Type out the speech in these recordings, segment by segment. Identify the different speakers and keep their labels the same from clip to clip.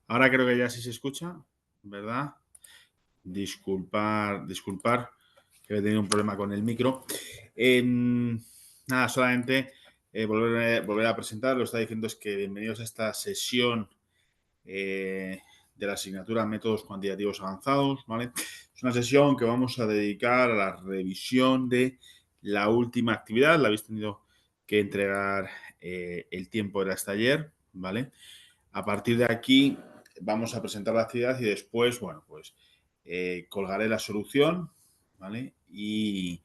Speaker 1: Ahora creo que ya sí se escucha, ¿verdad? Disculpar, que he tenido un problema con el micro. Nada, solamente volver a presentar. Lo que está diciendo es que bienvenidos a esta sesión de la asignatura Métodos Cuantitativos Avanzados, ¿vale? Es una sesión que vamos a dedicar a la revisión de la última actividad. La habéis tenido que entregar el tiempo era hasta ayer, ¿vale? A partir de aquí vamos a presentar la actividad y después, bueno, pues colgaré la solución, ¿vale? Y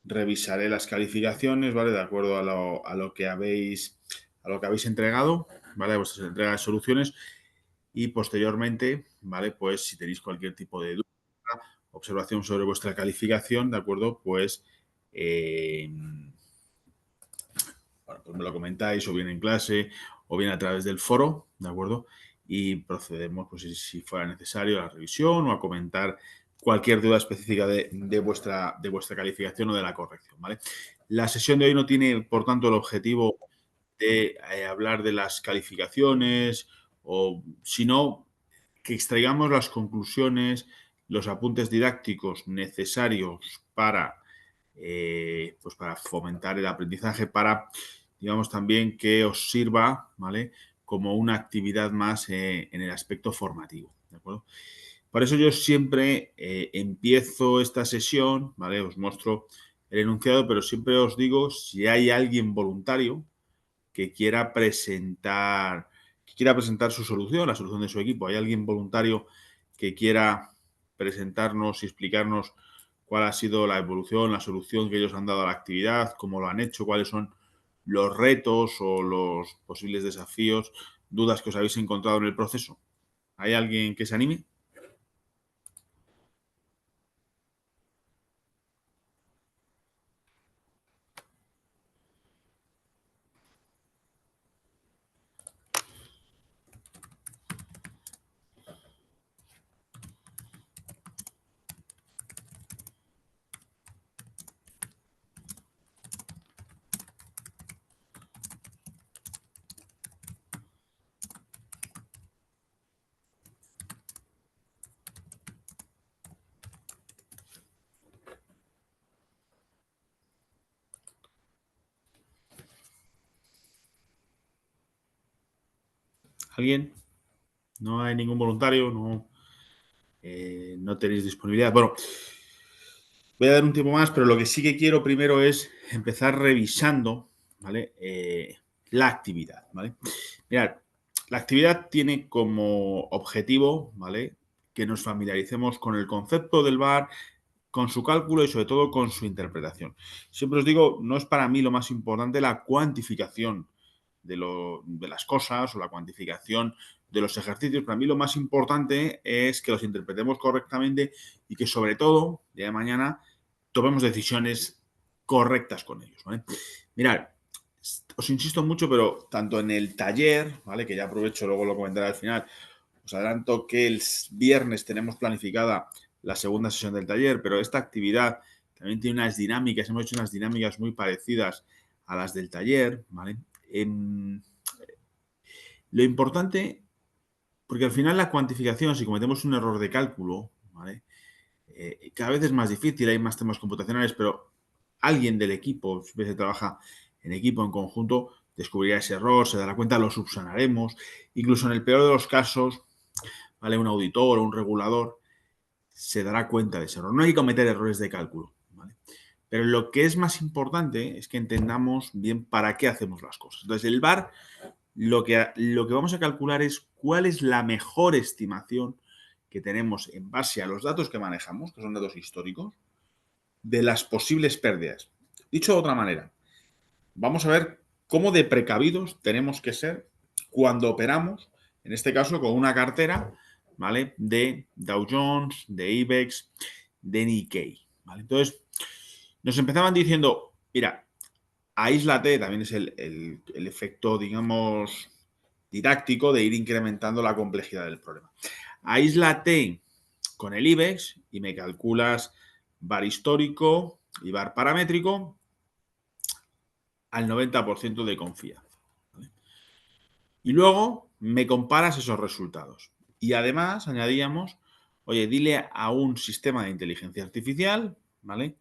Speaker 1: revisaré las calificaciones, ¿vale? De acuerdo a lo que habéis entregado, ¿vale? Vuestras entregas de soluciones y posteriormente, ¿vale? Pues si tenéis cualquier tipo de duda, observación sobre vuestra calificación, ¿de acuerdo? Pues, bueno, pues me lo comentáis o bien en clase o bien a través del foro, ¿de acuerdo? Y procedemos, pues si fuera necesario, a la revisión o a comentar cualquier duda específica de vuestra calificación o de la corrección, ¿vale? La sesión de hoy no tiene, por tanto, el objetivo de hablar de las calificaciones, o sino que extraigamos las conclusiones, los apuntes didácticos necesarios pues para fomentar el aprendizaje, para, digamos, también que os sirva, ¿vale? Como una actividad más en el aspecto formativo, ¿de acuerdo? Por eso yo siempre empiezo esta sesión, ¿vale? Os muestro el enunciado, pero siempre os digo, si hay alguien voluntario que quiera presentar su solución, la solución de su equipo. ¿Hay alguien voluntario que quiera presentarnos y explicarnos cuál ha sido la evolución, la solución que ellos han dado a la actividad, cómo lo han hecho, cuáles son los retos o los posibles desafíos, dudas que os habéis encontrado en el proceso? ¿Hay alguien que se anime? ¿Alguien? ¿No hay ningún voluntario? ¿No tenéis disponibilidad? Bueno, voy a dar un tiempo más, pero lo que sí que quiero primero es empezar revisando, ¿vale? La actividad, ¿vale? Mirad, la actividad tiene como objetivo, ¿vale? Que nos familiaricemos con el concepto del VAR, con su cálculo y sobre todo con su interpretación. Siempre os digo, no es para mí lo más importante la cuantificación de las cosas o la cuantificación de los ejercicios. Para mí lo más importante es que los interpretemos correctamente y que sobre todo, día de mañana, tomemos decisiones correctas con ellos, ¿vale? Mirad, os insisto mucho, pero tanto en el taller, ¿vale? Que ya aprovecho, luego lo comentaré al final. Os adelanto que el viernes tenemos planificada la segunda sesión del taller, pero esta actividad también tiene unas dinámicas, hemos hecho unas dinámicas muy parecidas a las del taller, ¿vale? Lo importante, porque al final la cuantificación, si cometemos un error de cálculo, ¿vale? Cada vez es más difícil, hay más temas computacionales, pero alguien del equipo, si se trabaja en equipo, en conjunto, descubrirá ese error, se dará cuenta, lo subsanaremos. Incluso en el peor de los casos, ¿vale? Un auditor o un regulador se dará cuenta de ese error. No hay que cometer errores de cálculo, ¿vale? Pero lo que es más importante es que entendamos bien para qué hacemos las cosas. Entonces, el VAR lo que vamos a calcular es cuál es la mejor estimación que tenemos en base a los datos que manejamos, que son datos históricos, de las posibles pérdidas. Dicho de otra manera, vamos a ver cómo de precavidos tenemos que ser cuando operamos, en este caso con una cartera, ¿vale? De Dow Jones, de IBEX, de Nikkei, ¿vale? Entonces, nos empezaban diciendo, mira, aíslate, también es el efecto, digamos, didáctico de ir incrementando la complejidad del problema. Aíslate con el IBEX y me calculas VAR histórico y VAR paramétrico al 90% de confianza, ¿vale? Y luego me comparas esos resultados. Y además añadíamos, oye, dile a un sistema de inteligencia artificial, ¿vale?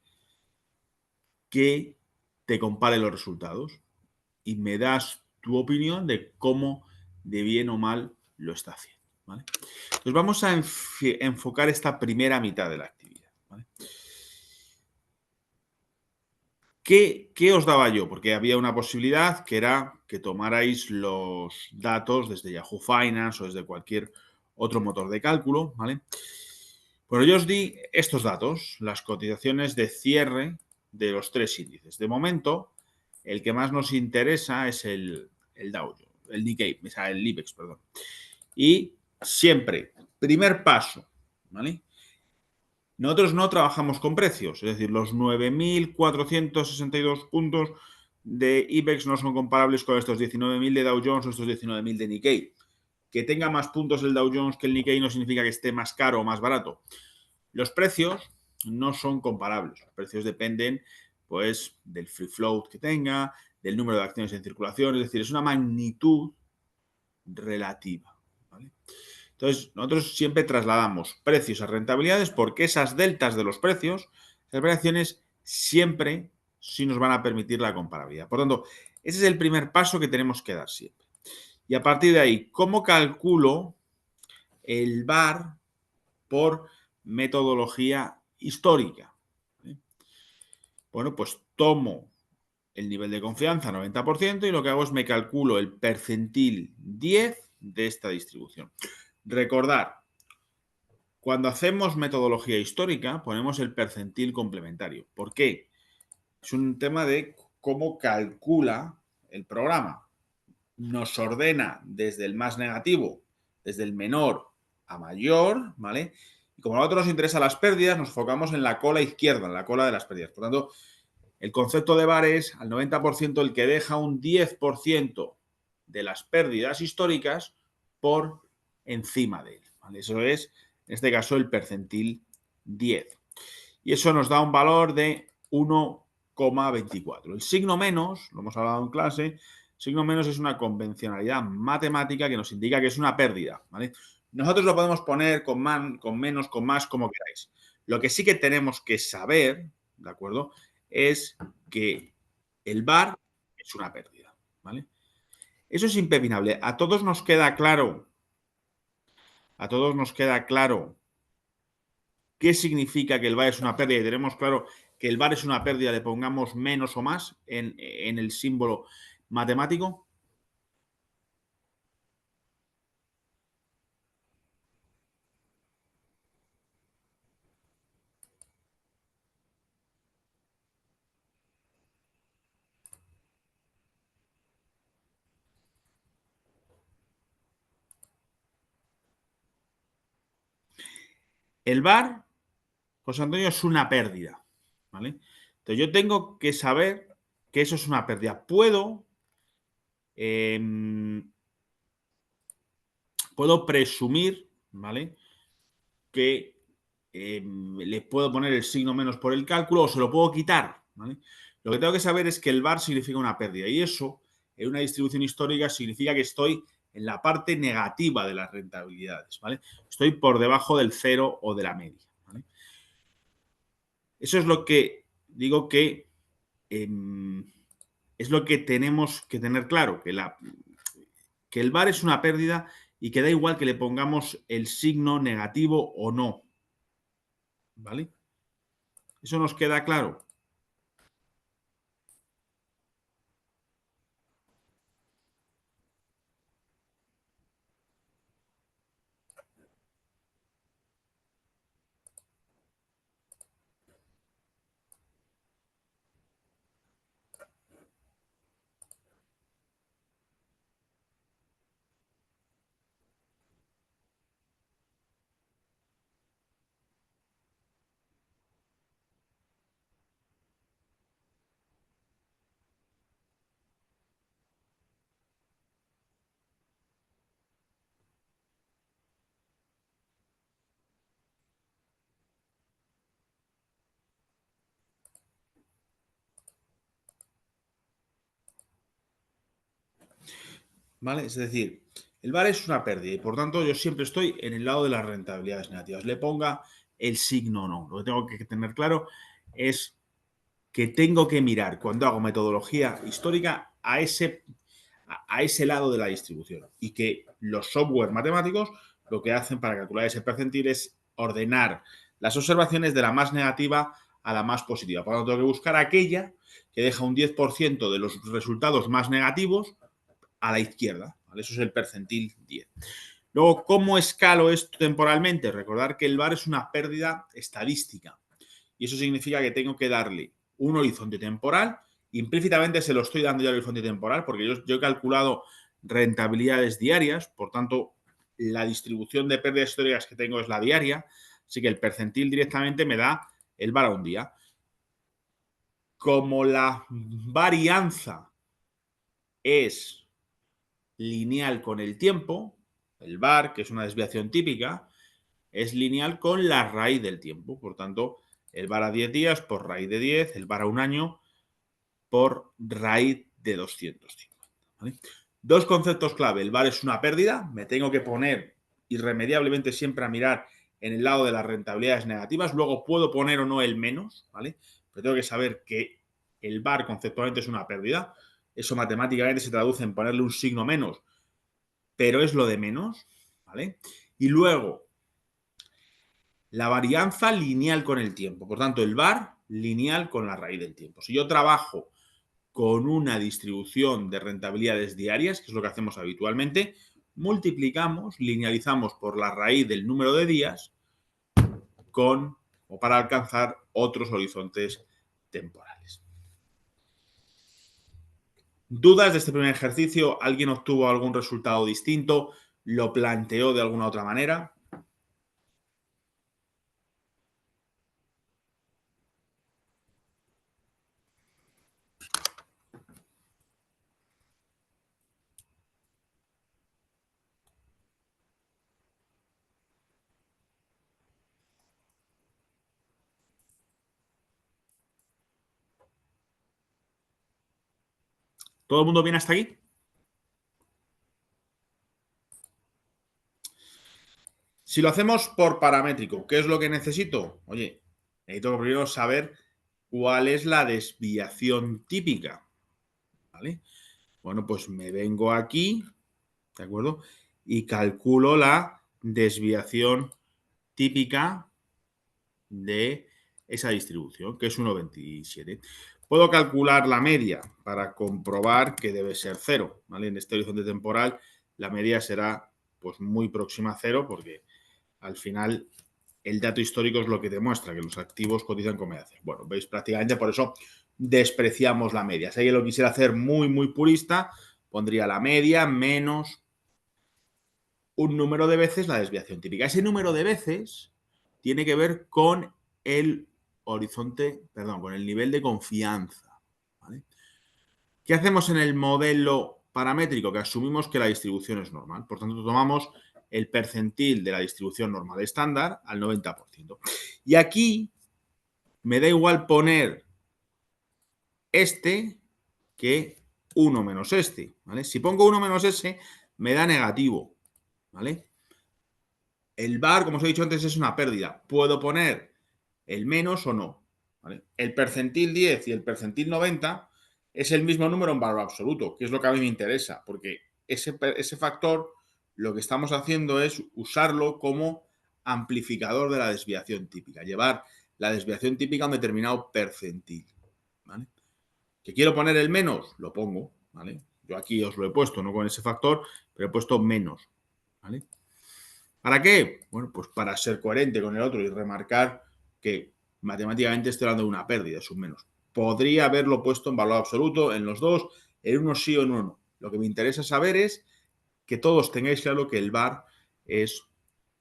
Speaker 1: Que te compare los resultados y me das tu opinión de cómo de bien o mal lo está haciendo, ¿vale? Entonces vamos a enfocar esta primera mitad de la actividad, ¿vale? ¿Qué os daba yo? Porque había una posibilidad que era que tomarais los datos desde Yahoo Finance o desde cualquier otro motor de cálculo, ¿vale? Bueno, yo os di estos datos, las cotizaciones de cierre de los tres índices. De momento, el que más nos interesa es el Dow Jones, el Nikkei, o sea, el IBEX, perdón. Y siempre, primer paso, ¿vale? Nosotros no trabajamos con precios, es decir, los 9.462 puntos de IBEX no son comparables con estos 19.000 de Dow Jones o estos 19.000 de Nikkei. Que tenga más puntos el Dow Jones que el Nikkei no significa que esté más caro o más barato. Los precios no son comparables. Los precios dependen, pues, del free float que tenga, del número de acciones en circulación, es decir, es una magnitud relativa, ¿vale? Entonces, nosotros siempre trasladamos precios a rentabilidades porque esas deltas de los precios, esas variaciones, siempre sí nos van a permitir la comparabilidad. Por tanto, ese es el primer paso que tenemos que dar siempre. Y a partir de ahí, ¿cómo calculo el VAR por metodología histórica? Bueno, pues tomo el nivel de confianza 90% y lo que hago es me calculo el percentil 10 de esta distribución. Recordar, cuando hacemos metodología histórica ponemos el percentil complementario. ¿Por qué? Es un tema de cómo calcula el programa. Nos ordena desde el más negativo, desde el menor a mayor, ¿vale? Y como a nosotros nos interesan las pérdidas, nos enfocamos en la cola izquierda, en la cola de las pérdidas. Por tanto, el concepto de VAR es al 90% el que deja un 10% de las pérdidas históricas por encima de él, ¿vale? Eso es, en este caso, el percentil 10. Y eso nos da un valor de 1,24. El signo menos, lo hemos hablado en clase, signo menos es una convencionalidad matemática que nos indica que es una pérdida, ¿vale? Nosotros lo podemos poner con menos, con más, como queráis. Lo que sí que tenemos que saber, ¿de acuerdo? Es que el VAR es una pérdida, ¿vale? Eso es impepinable. A todos nos queda claro qué significa que el VAR es una pérdida y tenemos claro que el VAR es una pérdida, le pongamos menos o más en el símbolo matemático. El VAR, José Antonio, es una pérdida, ¿vale? Entonces yo tengo que saber que eso es una pérdida. Eh, puedo presumir, ¿vale? Que le puedo poner el signo menos por el cálculo o se lo puedo quitar, ¿vale? Lo que tengo que saber es que el VAR significa una pérdida y eso en una distribución histórica significa que estoy en la parte negativa de las rentabilidades, ¿vale? Estoy por debajo del cero o de la media, ¿vale? Eso es lo que digo que eh, es lo que tenemos que tener claro, que el VAR es una pérdida y que da igual que le pongamos el signo negativo o no, ¿vale? Eso nos queda claro. ¿Vale? Es decir, El VAR es una pérdida y por tanto yo siempre estoy en el lado de las rentabilidades negativas. Le ponga el signo o no. Lo que tengo que tener claro es que tengo que mirar cuando hago metodología histórica a ese lado de la distribución y que los software matemáticos lo que hacen para calcular ese percentil es ordenar las observaciones de la más negativa a la más positiva. Por lo tanto, tengo que buscar aquella que deja un 10% de los resultados más negativos a la izquierda. ¿Vale? Eso es el percentil 10. Luego, ¿cómo escalo esto temporalmente? Recordar que el VAR es una pérdida estadística. Y eso significa que tengo que darle un horizonte temporal. Implícitamente se lo estoy dando ya el horizonte temporal porque yo he calculado rentabilidades diarias, por tanto, la distribución de pérdidas históricas que tengo es la diaria, así que el percentil directamente me da el VAR a un día. Como la varianza es lineal con el tiempo, el VAR, que es una desviación típica, es lineal con la raíz del tiempo. Por tanto, el VAR a 10 días por raíz de 10, el VAR a un año por raíz de 250. ¿Vale? Dos conceptos clave. El VAR es una pérdida. Me tengo que poner irremediablemente siempre a mirar en el lado de las rentabilidades negativas. Luego puedo poner o no el menos, ¿vale? Pero tengo que saber que el VAR conceptualmente es una pérdida. Eso matemáticamente se traduce en ponerle un signo menos, pero es lo de menos, ¿vale? Y luego, la varianza lineal con el tiempo. Por tanto, el VAR lineal con la raíz del tiempo. Si yo trabajo con una distribución de rentabilidades diarias, que es lo que hacemos habitualmente, multiplicamos, linealizamos por la raíz del número de días con o para alcanzar otros horizontes temporales. ¿Dudas de este primer ejercicio? ¿Alguien obtuvo algún resultado distinto? ¿Lo planteó de alguna otra manera? ¿Todo el mundo viene hasta aquí? Si lo hacemos por paramétrico, ¿qué es lo que necesito? Oye, necesito primero saber cuál es la desviación típica. ¿Vale? Bueno, pues me vengo aquí, ¿de acuerdo? Y calculo la desviación típica de esa distribución, que es 1,27. Puedo calcular la media para comprobar que debe ser 0, ¿vale? En este horizonte temporal la media será pues muy próxima a 0 porque al final el dato histórico es lo que demuestra que los activos cotizan con media cero. Bueno, veis, prácticamente por eso despreciamos la media. Si alguien lo quisiera hacer muy, muy purista, pondría la media menos un número de veces la desviación típica. Ese número de veces tiene que ver con el horizonte, perdón, con el nivel de confianza. ¿Vale? ¿Qué hacemos en el modelo paramétrico? Que asumimos que la distribución es normal. Por tanto, tomamos el percentil de la distribución normal estándar al 90%. Y aquí me da igual poner este que 1 menos este. ¿Vale? Si pongo 1 menos ese, me da negativo. ¿Vale? El VAR, como os he dicho antes, es una pérdida. Puedo poner el menos o no. ¿Vale? El percentil 10 y el percentil 90 es el mismo número en valor absoluto, que es lo que a mí me interesa, porque ese factor lo que estamos haciendo es usarlo como amplificador de la desviación típica, llevar la desviación típica a un determinado percentil. ¿Vale? ¿Que quiero poner el menos? Lo pongo. ¿Vale? Yo aquí os lo he puesto, no con ese factor, pero he puesto menos. ¿Vale? ¿Para qué? Bueno, pues para ser coherente con el otro y remarcar que matemáticamente estoy hablando de una pérdida, es un menos. Podría haberlo puesto en valor absoluto en los dos, en uno sí o en uno no. Lo que me interesa saber es que todos tengáis claro que el VAR es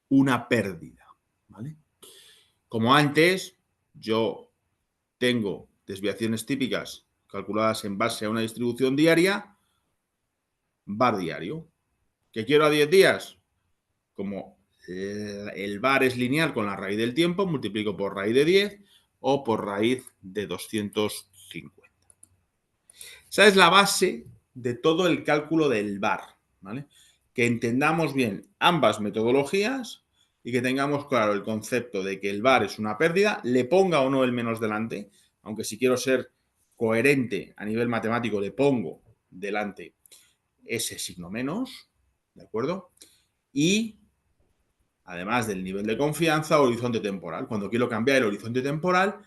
Speaker 1: una pérdida. ¿Vale? Como antes, yo tengo desviaciones típicas calculadas en base a una distribución diaria, VAR diario. ¿Que quiero a 10 días? Como el VAR es lineal con la raíz del tiempo, multiplico por raíz de 10 o por raíz de 250. Esa es la base de todo el cálculo del VAR. ¿Vale? que entendamos bien ambas metodologías y que tengamos claro el concepto de que el VAR es una pérdida, le ponga o no el menos delante, aunque si quiero ser coherente a nivel matemático le pongo delante ese signo menos, ¿de acuerdo? Y además del nivel de confianza, horizonte temporal. Cuando quiero cambiar el horizonte temporal,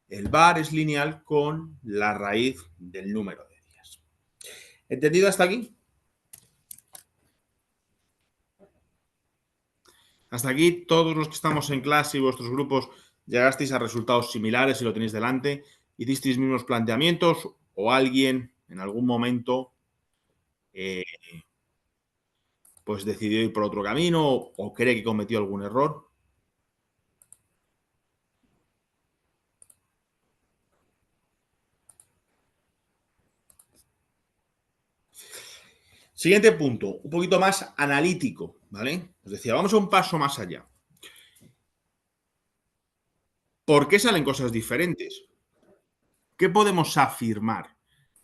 Speaker 1: el VAR es lineal con la raíz del número de días. ¿Entendido hasta aquí? Hasta aquí todos los que estamos en clase y vuestros grupos llegasteis a resultados similares si lo tenéis delante, hicisteis mismos planteamientos o alguien en algún momento pues decidió ir por otro camino o cree que cometió algún error. Siguiente punto, un poquito más analítico, ¿vale? Os decía, vamos a un paso más allá. ¿Por qué salen cosas diferentes? ¿Qué podemos afirmar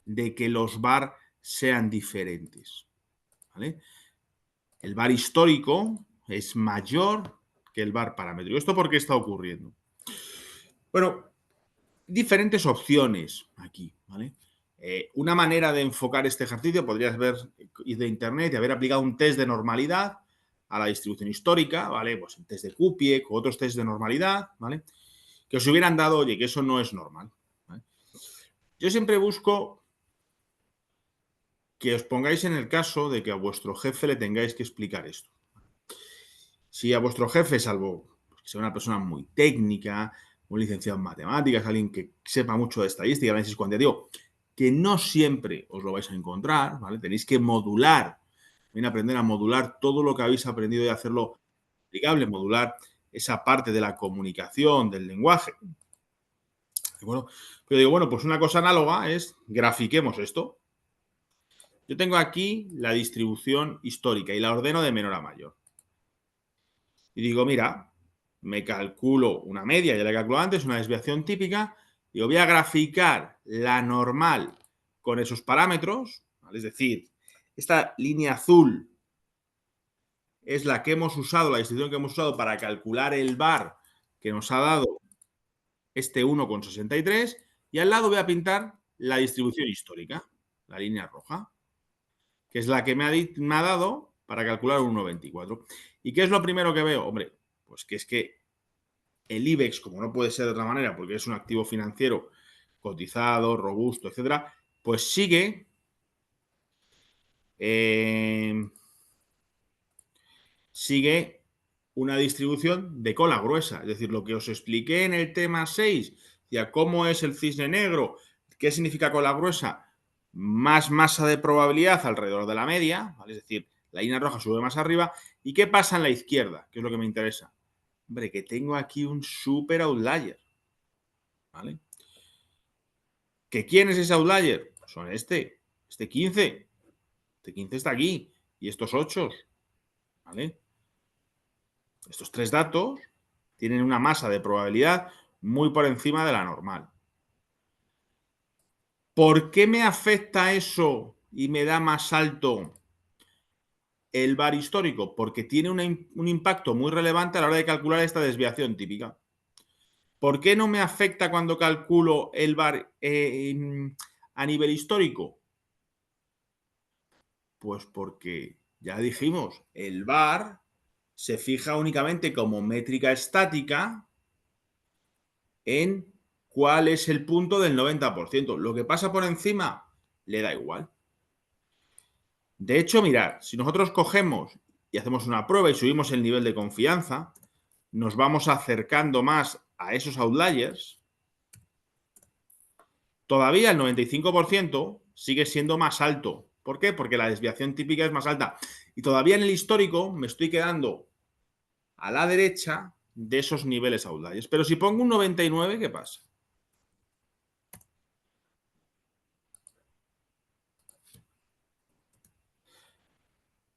Speaker 1: de que los VAR sean diferentes? ¿Vale? El VAR histórico es mayor que el VAR paramétrico. ¿Esto por qué está ocurriendo? Bueno, diferentes opciones aquí, ¿vale? Una manera de enfocar este ejercicio podrías ver ir de internet y haber aplicado un test de normalidad a la distribución histórica, ¿vale? Pues el test de Kupiec o otros test de normalidad, ¿vale? Que os hubieran dado, oye, que eso no es normal, ¿vale? Yo siempre busco que os pongáis en el caso de que a vuestro jefe le tengáis que explicar esto. Si a vuestro jefe, salvo que sea una persona muy técnica, un licenciado en matemáticas, alguien que sepa mucho de estadística, análisis cuantitativo, que no siempre os lo vais a encontrar, ¿vale? Tenéis que modular, bien aprender a modular todo lo que habéis aprendido y hacerlo aplicable, modular esa parte de la comunicación, del lenguaje. ¿De acuerdo? Pero digo, bueno, pues una cosa análoga es grafiquemos esto. Yo tengo aquí la distribución histórica y la ordeno de menor a mayor. Y digo, mira, me calculo una media, ya la he calculado antes, una desviación típica. Digo, voy a graficar la normal con esos parámetros, ¿vale? Es decir, esta línea azul es la que hemos usado, la distribución que hemos usado para calcular el VAR que nos ha dado este 1,63 y al lado voy a pintar la distribución histórica, la línea roja, que es la que me ha dado para calcular un 1,24. ¿Y qué es lo primero que veo? Hombre, pues que es que el IBEX, como no puede ser de otra manera, porque es un activo financiero cotizado, robusto, etcétera, pues sigue una distribución de cola gruesa. Es decir, lo que os expliqué en el tema 6, ya cómo es el cisne negro, qué significa cola gruesa, más masa de probabilidad alrededor de la media, ¿vale? Es decir, la línea roja sube más arriba. ¿Y qué pasa en la izquierda? Que es lo que me interesa. Hombre, que tengo aquí un super outlier, ¿vale? ¿Que quién es ese outlier? Son este 15. Este 15 está aquí. Y estos 8, ¿vale? Estos tres datos tienen una masa de probabilidad muy por encima de la normal. ¿Por qué me afecta eso y me da más alto el VAR histórico? Porque tiene un impacto muy relevante a la hora de calcular esta desviación típica. ¿Por qué no me afecta cuando calculo el VAR a nivel histórico? Pues porque, ya dijimos, el VAR se fija únicamente como métrica estática en cuál es el punto del 90%. Lo que pasa por encima le da igual. De hecho, mirad, si nosotros cogemos y hacemos una prueba y subimos el nivel de confianza, nos vamos acercando más a esos outliers. Todavía el 95% sigue siendo más alto. ¿Por qué? Porque la desviación típica es más alta. Y todavía en el histórico me estoy quedando a la derecha de esos niveles outliers. Pero si pongo un 99, ¿qué pasa?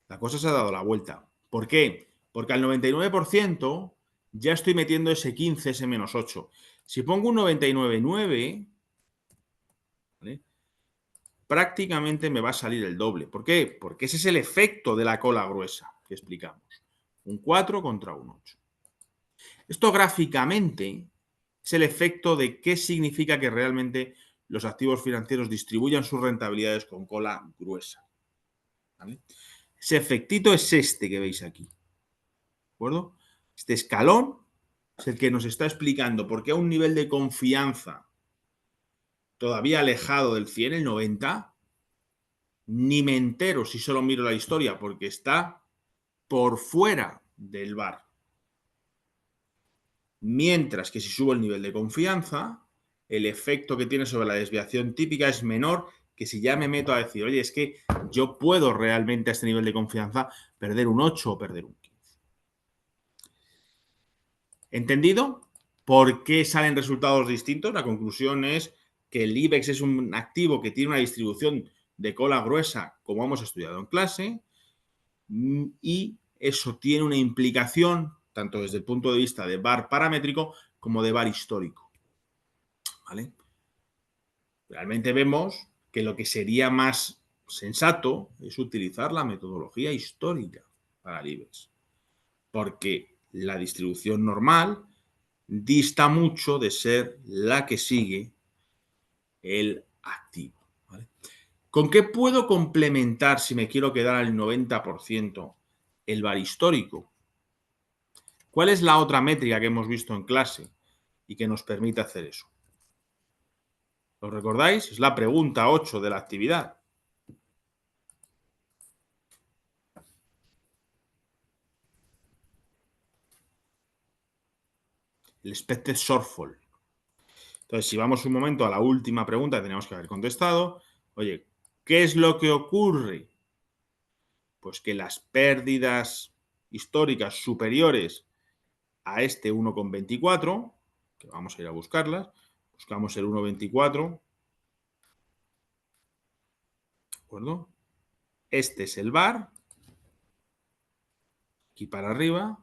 Speaker 1: La cosa se ha dado la vuelta. ¿Por qué? Porque al 99% ya estoy metiendo ese 15, ese menos 8. Si pongo un 99,9, ¿vale? prácticamente me va a salir el doble. ¿Por qué? Porque ese es el efecto de la cola gruesa que explicamos. Un 4 contra un 8. Esto gráficamente es el efecto de qué significa que realmente los activos financieros distribuyan sus rentabilidades con cola gruesa. ¿Vale? Ese efectito es este que veis aquí. ¿De acuerdo? Este escalón es el que nos está explicando por qué a un nivel de confianza todavía alejado del 100, el 90, ni me entero si solo miro la historia, porque está por fuera del bar. Mientras que si subo el nivel de confianza, el efecto que tiene sobre la desviación típica es menor que si ya me meto a decir, oye, es que yo puedo realmente a este nivel de confianza perder un 8 o perder un 15. ¿Entendido? ¿Por qué salen resultados distintos? La conclusión es que el IBEX es un activo que tiene una distribución de cola gruesa, como hemos estudiado en clase, y eso tiene una implicación tanto desde el punto de vista de bar paramétrico como de bar histórico. ¿Vale? Realmente vemos que lo que sería más sensato es utilizar la metodología histórica para el IBEX, porque la distribución normal dista mucho de ser la que sigue el activo. ¿Vale? ¿Con qué puedo complementar si me quiero quedar al 90% el bar histórico? ¿Cuál es la otra métrica que hemos visto en clase y que nos permite hacer eso? ¿Lo recordáis? Es la pregunta 8 de la actividad. El expected shortfall. Entonces, si vamos un momento a la última pregunta que teníamos que haber contestado, oye, ¿qué es lo que ocurre? Pues que las pérdidas históricas superiores a este 1,24, que vamos a ir a buscarlas, buscamos el 1,24, ¿de acuerdo? Este es el bar, aquí para arriba,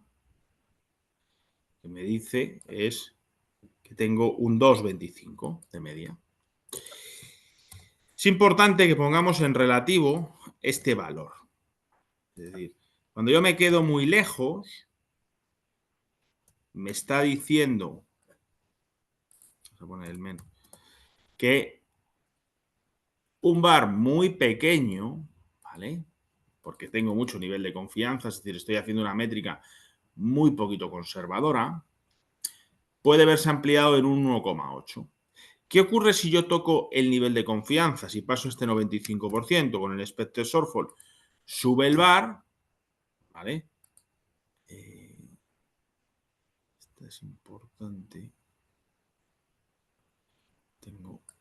Speaker 1: que me dice es que tengo un 2,25 de media. Es importante que pongamos en relativo este valor. Es decir, cuando yo me quedo muy lejos, me está diciendo, vamos a poner el menos, que un bar muy pequeño, ¿vale? Porque tengo mucho nivel de confianza, es decir, estoy haciendo una métrica muy poquito conservadora, puede verse ampliado en un 1,8. ¿Qué ocurre si yo toco el nivel de confianza? Si paso este 95% con el expected shortfall, sube el bar, ¿vale? Esta es importante.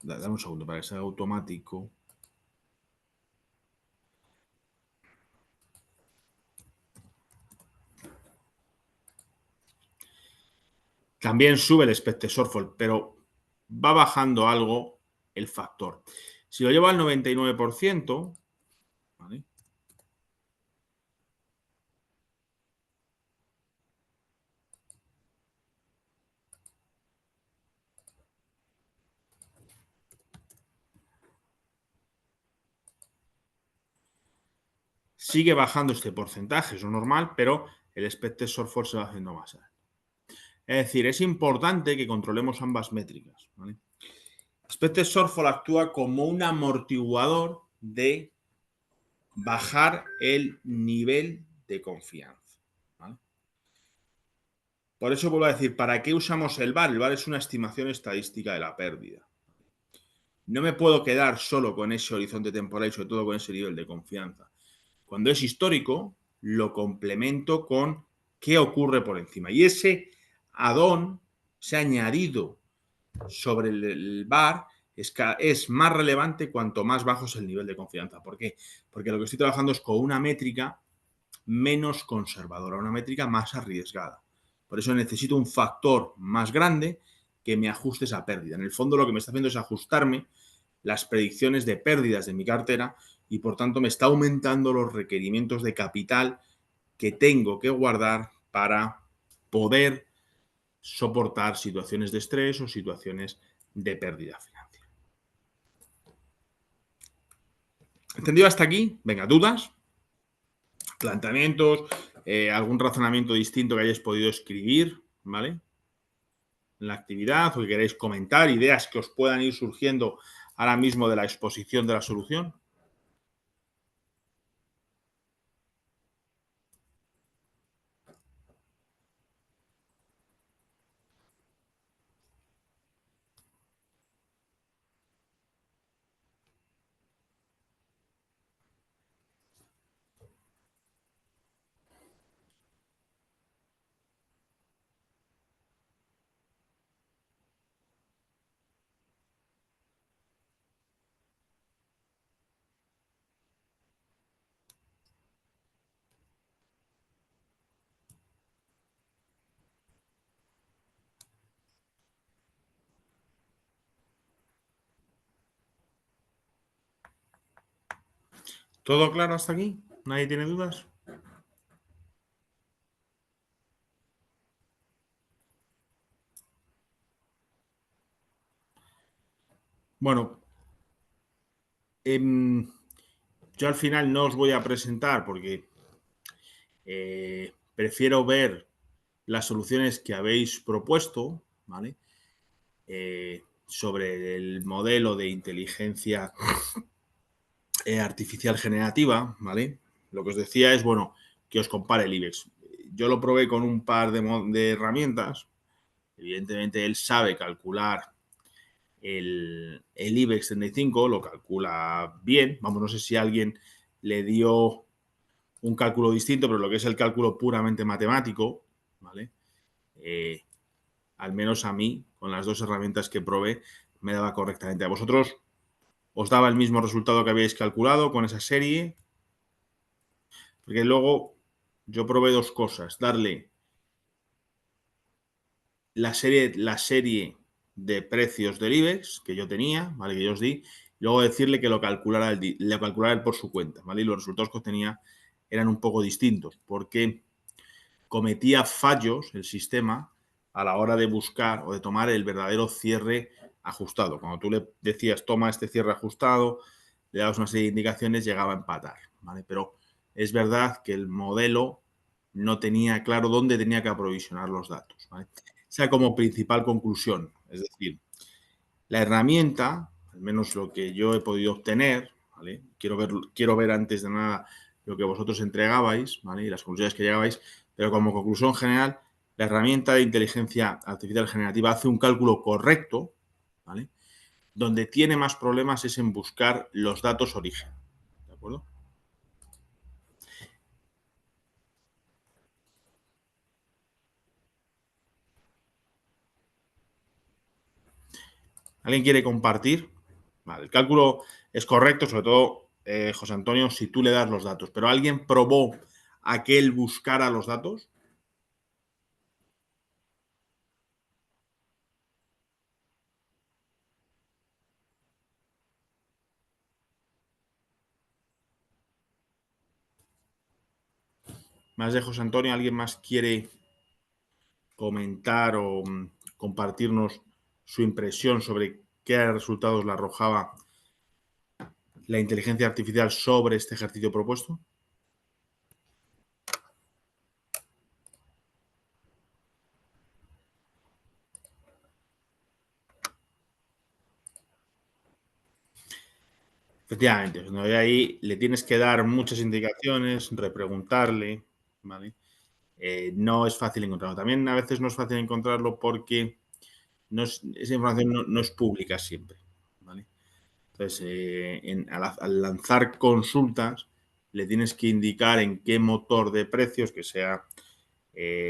Speaker 1: Dame un segundo para que sea automático. También sube el expected shortfall, pero va bajando algo el factor. Si lo llevo al 99%, ¿vale? Sigue bajando este porcentaje, es lo normal, pero el expected shortfall se va haciendo más alto. Es decir, es importante que controlemos ambas métricas. ¿Vale? Expected shortfall actúa como un amortiguador de bajar el nivel de confianza. ¿Vale? Por eso vuelvo a decir, ¿para qué usamos el VAR? El VAR es una estimación estadística de la pérdida. No me puedo quedar solo con ese horizonte temporal y sobre todo con ese nivel de confianza. Cuando es histórico, lo complemento con qué ocurre por encima. Y ese add-on, ese añadido sobre el VAR, es más relevante cuanto más bajo es el nivel de confianza. ¿Por qué? Porque lo que estoy trabajando es con una métrica menos conservadora, una métrica más arriesgada. Por eso necesito un factor más grande que me ajuste esa pérdida. En el fondo lo que me está haciendo es ajustarme las predicciones de pérdidas de mi cartera y por tanto me está aumentando los requerimientos de capital que tengo que guardar para poder soportar situaciones de estrés o situaciones de pérdida financiera. ¿Entendido hasta aquí? Venga, ¿dudas? ¿Planteamientos? ¿Algún razonamiento distinto que hayáis podido escribir? ¿Vale? En la actividad o que queréis comentar, ideas que os puedan ir surgiendo ahora mismo de la exposición de la solución. ¿Todo claro hasta aquí? ¿Nadie tiene dudas? Bueno, yo al final no os voy a presentar porque prefiero ver las soluciones que habéis propuesto, ¿vale? Sobre el modelo de inteligencia artificial generativa, ¿vale? Lo que os decía es, bueno, que os compare el IBEX. Yo lo probé con un par de herramientas. Evidentemente, él sabe calcular el IBEX 35, lo calcula bien. Vamos, no sé si alguien le dio un cálculo distinto, pero lo que es el cálculo puramente matemático, ¿vale? Eh, Al menos a mí, con las dos herramientas que probé, me daba correctamente. A vosotros os daba el mismo resultado que habíais calculado con esa serie, porque luego yo probé dos cosas, darle la serie de precios del IBEX que yo tenía, ¿vale? Que yo os di, y luego decirle que lo calculara él por su cuenta, ¿vale? Y los resultados que obtenía eran un poco distintos, porque cometía fallos el sistema a la hora de buscar o de tomar el verdadero cierre ajustado. Cuando tú le decías toma este cierre ajustado, le dabas una serie de indicaciones, llegaba a empatar, ¿vale? Pero es verdad que el modelo no tenía claro dónde tenía que aprovisionar los datos, ¿vale? O sea, como principal conclusión, es decir, la herramienta, al menos lo que yo he podido obtener, ¿vale? Quiero ver antes de nada lo que vosotros entregabais, ¿vale? Y las conclusiones que llegabais, pero como conclusión general, la herramienta de inteligencia artificial generativa hace un cálculo correcto, ¿vale? Donde tiene más problemas es en buscar los datos origen, ¿de acuerdo? ¿Alguien quiere compartir? Vale, el cálculo es correcto, sobre todo, José Antonio, si tú le das los datos. Pero ¿alguien probó a que él buscara los datos? Más de José Antonio, ¿alguien más quiere comentar o compartirnos su impresión sobre qué resultados le arrojaba la inteligencia artificial sobre este ejercicio propuesto? Efectivamente, cuando de ahí le tienes que dar muchas indicaciones, repreguntarle, ¿vale? No es fácil encontrarlo. También a veces no es fácil encontrarlo porque esa información no es pública siempre, ¿vale? Entonces, al lanzar consultas, le tienes que indicar en qué motor de precios, que sea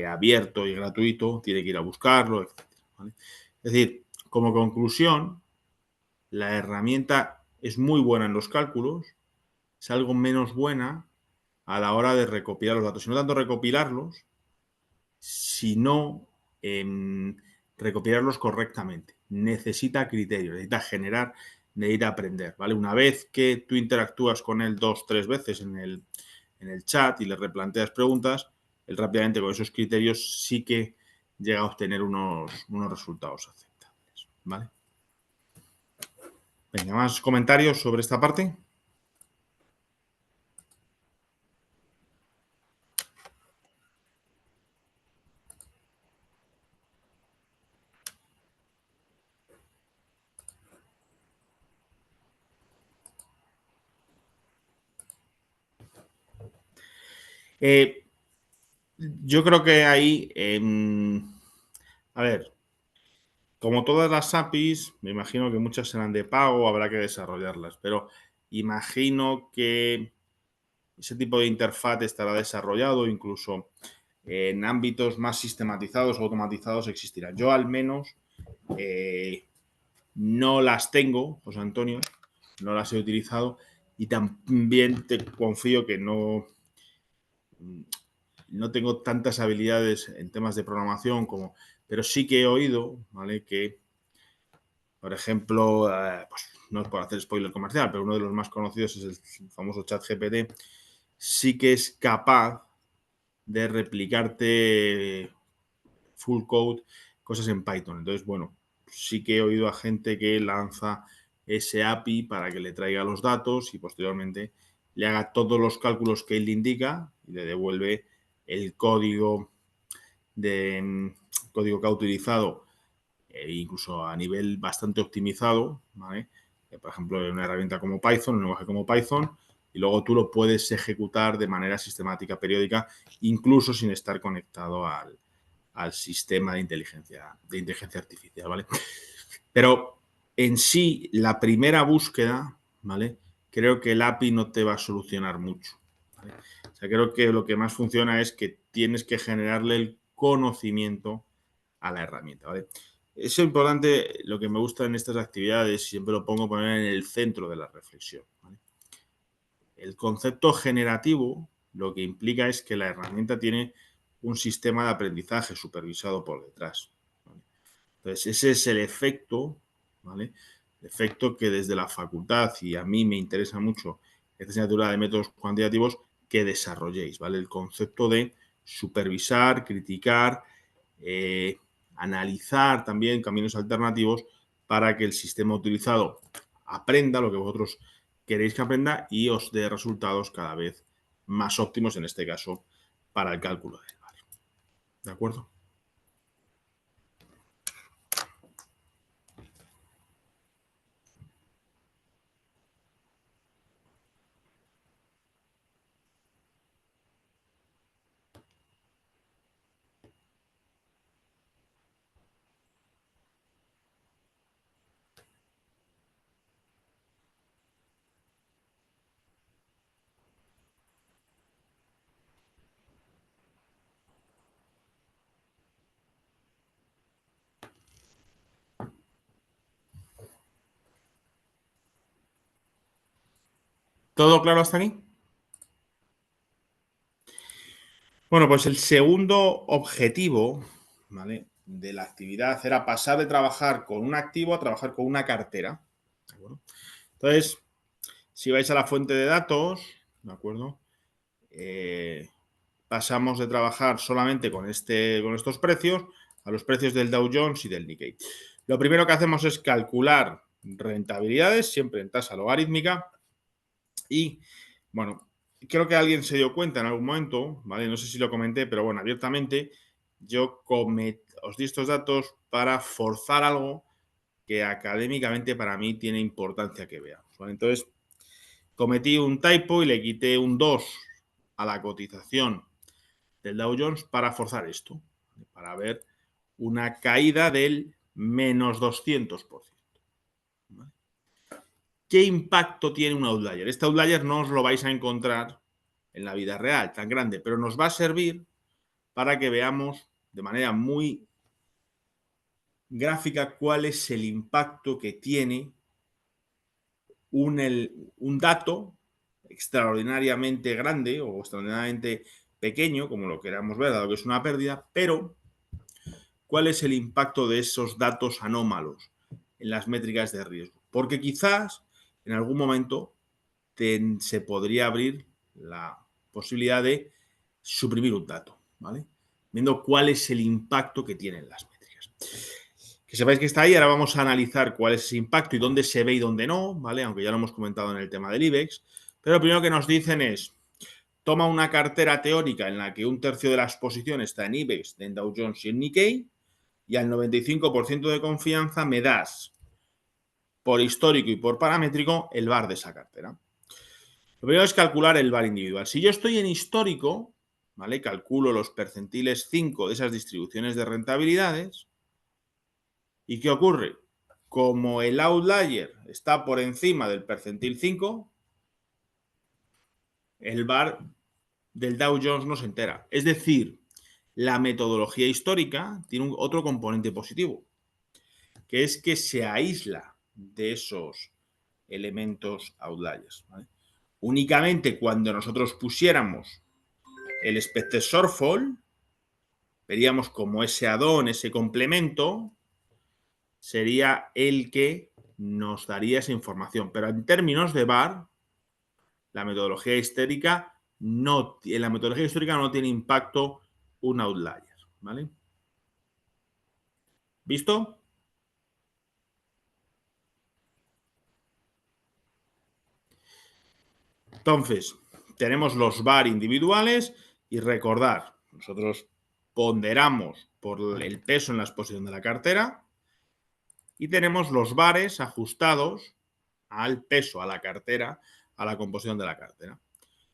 Speaker 1: abierto y gratuito, tiene que ir a buscarlo, etcétera, ¿vale? Es decir, como conclusión, la herramienta es muy buena en los cálculos, es algo menos buena a la hora de recopilar los datos. Y no tanto recopilarlos, sino recopilarlos correctamente. Necesita criterio, necesita generar, necesita aprender, ¿vale? Una vez que tú interactúas con él 2, 3 veces en el chat y le replanteas preguntas, él rápidamente con esos criterios sí que llega a obtener unos resultados aceptables, ¿vale? Venga, más comentarios sobre esta parte. Yo creo que ahí, a ver, como todas las APIs, me imagino que muchas serán de pago, habrá que desarrollarlas, pero imagino que ese tipo de interfaz estará desarrollado, incluso en ámbitos más sistematizados o automatizados existirán. Yo al menos no las tengo, José Antonio, no las he utilizado y también te confío que no tengo tantas habilidades en temas de programación como, pero sí que he oído, ¿vale? Que, por ejemplo, pues, no es por hacer spoiler comercial, pero uno de los más conocidos es el famoso ChatGPT, sí que es capaz de replicarte full code cosas en Python. Entonces, bueno, sí que he oído a gente que lanza ese API para que le traiga los datos y posteriormente le haga todos los cálculos que él le indica y le devuelve el código código que ha utilizado, incluso a nivel bastante optimizado, ¿vale? Por ejemplo, en una herramienta como Python, un lenguaje como Python, y luego tú lo puedes ejecutar de manera sistemática, periódica, incluso sin estar conectado al sistema de inteligencia artificial, ¿vale? Pero en sí, la primera búsqueda, ¿vale? Creo que el API no te va a solucionar mucho, ¿vale? O sea, creo que lo que más funciona es que tienes que generarle el conocimiento a la herramienta, ¿vale? Eso es importante, lo que me gusta en estas actividades, siempre lo pongo poner en el centro de la reflexión, ¿vale? El concepto generativo lo que implica es que la herramienta tiene un sistema de aprendizaje supervisado por detrás, ¿vale? Entonces, ese es el efecto, ¿vale? El efecto que desde la facultad, y a mí me interesa mucho esta asignatura de métodos cuantitativos, que desarrolléis, ¿vale? El concepto de supervisar, criticar, eh, analizar también caminos alternativos para que el sistema utilizado aprenda lo que vosotros queréis que aprenda y os dé resultados cada vez más óptimos, en este caso, para el cálculo del barrio. ¿De acuerdo? ¿Todo claro hasta aquí? Bueno, pues el segundo objetivo, ¿vale? De la actividad era pasar de trabajar con un activo a trabajar con una cartera. ¿De acuerdo? Entonces, si vais a la fuente de datos, ¿de acuerdo? Pasamos de trabajar solamente con estos precios a los precios del Dow Jones y del Nikkei. Lo primero que hacemos es calcular rentabilidades, siempre en tasa logarítmica, y bueno, creo que alguien se dio cuenta en algún momento, ¿vale? No sé si lo comenté, pero bueno, abiertamente, os di estos datos para forzar algo que académicamente para mí tiene importancia que veamos, ¿vale? Entonces, cometí un typo y le quité un 2 a la cotización del Dow Jones para forzar esto, para ver una caída del menos 200%. ¿Vale? ¿Qué impacto tiene un outlier? Este outlier no os lo vais a encontrar en la vida real tan grande, pero nos va a servir para que veamos de manera muy gráfica cuál es el impacto que tiene un dato extraordinariamente grande o extraordinariamente pequeño, como lo queramos ver, dado que es una pérdida, pero cuál es el impacto de esos datos anómalos en las métricas de riesgo. Porque quizás en algún momento se podría abrir la posibilidad de suprimir un dato, ¿vale? Viendo cuál es el impacto que tienen las métricas. Que sepáis que está ahí, ahora vamos a analizar cuál es ese impacto y dónde se ve y dónde no, ¿vale? Aunque ya lo hemos comentado en el tema del IBEX. Pero lo primero que nos dicen es, toma una cartera teórica en la que un tercio de las posiciones está en IBEX, en Dow Jones y en Nikkei, y al 95% de confianza me das, por histórico y por paramétrico, el VAR de esa cartera. Lo primero es calcular el VAR individual. Si yo estoy en histórico, ¿vale? Calculo los percentiles 5 de esas distribuciones de rentabilidades. ¿Y qué ocurre? Como el outlier está por encima del percentil 5, el VAR del Dow Jones no se entera. Es decir, la metodología histórica tiene otro componente positivo, que es que se aísla de esos elementos outliers, ¿vale? Únicamente cuando nosotros pusiéramos el expected shortfall, veríamos como ese add-on, ese complemento, sería el que nos daría esa información. Pero en términos de VAR, la metodología histórica en la metodología histórica no tiene impacto un outlier, ¿vale? ¿Visto? Entonces, tenemos los VAR individuales y recordar, nosotros ponderamos por el peso en la exposición de la cartera y tenemos los VARes ajustados al peso, a la cartera, a la composición de la cartera.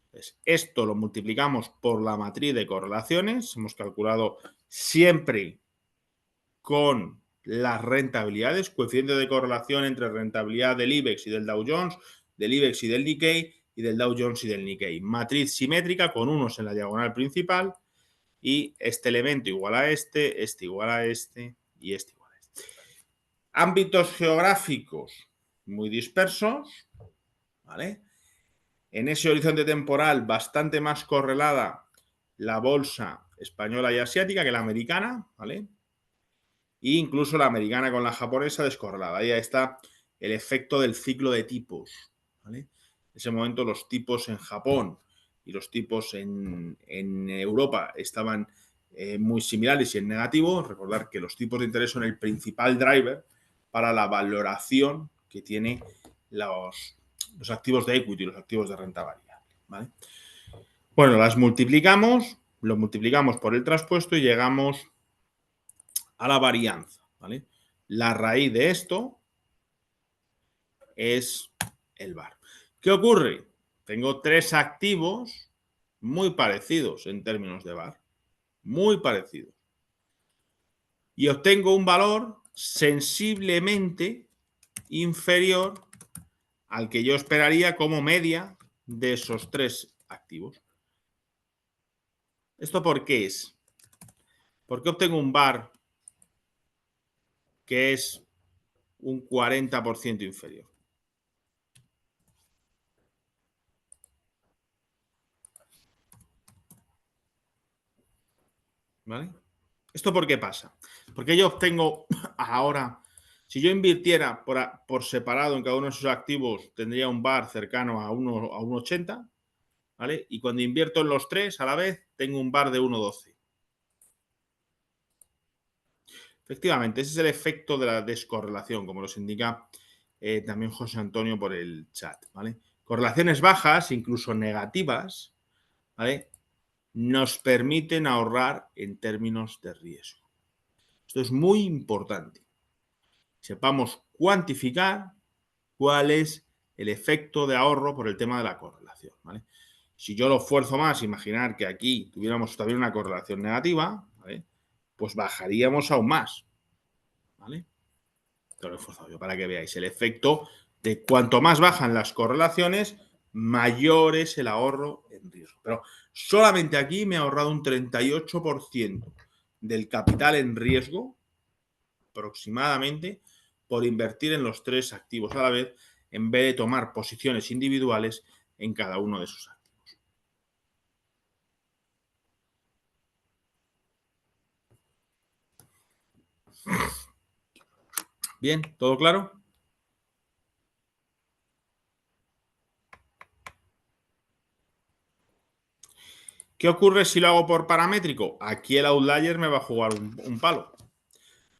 Speaker 1: Entonces, esto lo multiplicamos por la matriz de correlaciones. Hemos calculado siempre con las rentabilidades, coeficiente de correlación entre rentabilidad del IBEX y del Dow Jones, del IBEX y del Nikkei, y del Dow Jones y del Nikkei. Matriz simétrica con unos en la diagonal principal y este elemento igual a este igual a este y este igual a este. Ámbitos geográficos muy dispersos, ¿vale? En ese horizonte temporal bastante más correlada la bolsa española y asiática que la americana, ¿vale? E incluso la americana con la japonesa descorrelada. Ahí está el efecto del ciclo de tipos, ¿vale? En ese momento los tipos en Japón y los tipos en Europa estaban muy similares y en negativo. Recordar que los tipos de interés son el principal driver para la valoración que tiene los activos de equity, los activos de renta variable, ¿vale? Bueno, las multiplicamos, lo multiplicamos por el traspuesto y llegamos a la varianza, ¿vale? La raíz de esto es el VAR. ¿Qué ocurre? Tengo tres activos muy parecidos en términos de VAR, muy parecidos. Y obtengo un valor sensiblemente inferior al que yo esperaría como media de esos tres activos. ¿Esto por qué es? ¿Por qué obtengo un VAR que es un 40% inferior? ¿Vale? ¿Esto por qué pasa? Porque yo obtengo ahora, si yo invirtiera por separado en cada uno de esos activos, tendría un VAR cercano a 1,80, ¿vale? Y cuando invierto en los tres a la vez, tengo un VAR de 1,12. Efectivamente, ese es el efecto de la descorrelación, como nos indica también José Antonio por el chat, ¿vale? Correlaciones bajas, incluso negativas, ¿vale? Nos permiten ahorrar en términos de riesgo. Esto es muy importante. Sepamos cuantificar cuál es el efecto de ahorro por el tema de la correlación, ¿vale? Si yo lo fuerzo más, imaginar que aquí tuviéramos también una correlación negativa, ¿vale? Pues bajaríamos aún más, ¿vale? Esto lo he forzado yo para que veáis el efecto de cuanto más bajan las correlaciones, mayor es el ahorro en riesgo. Pero solamente aquí me he ahorrado un 38% del capital en riesgo, aproximadamente, por invertir en los tres activos a la vez, en vez de tomar posiciones individuales en cada uno de esos activos. Bien, ¿todo claro? ¿Qué ocurre si lo hago por paramétrico? Aquí el outlier me va a jugar un palo.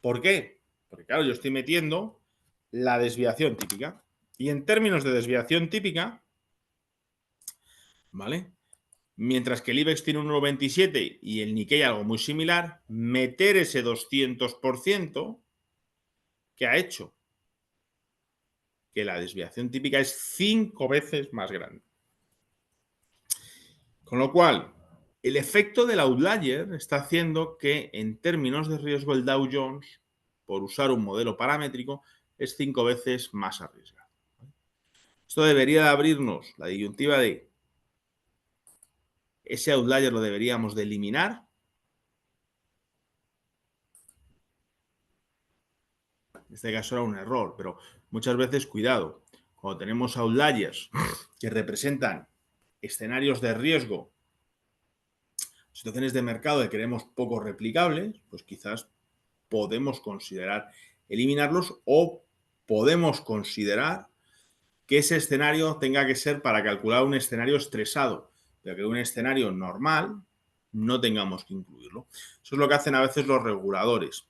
Speaker 1: ¿Por qué? Porque claro, yo estoy metiendo la desviación típica. Y en términos de desviación típica, ¿vale? Mientras que el IBEX tiene un 1,27 y el Nikkei algo muy similar, meter ese 200% que ha hecho que la desviación típica es 5 veces más grande. Con lo cual, El efecto del outlier está haciendo que en términos de riesgo el Dow Jones, por usar un modelo paramétrico, es 5 veces más arriesgado. Esto debería de abrirnos la disyuntiva de ese outlier lo deberíamos de eliminar. En este caso era un error, pero muchas veces, cuidado, cuando tenemos outliers que representan escenarios de riesgo, situaciones de mercado que queremos poco replicables, pues quizás podemos considerar eliminarlos o podemos considerar que ese escenario tenga que ser para calcular un escenario estresado, pero que un escenario normal no tengamos que incluirlo. Eso es lo que hacen a veces los reguladores.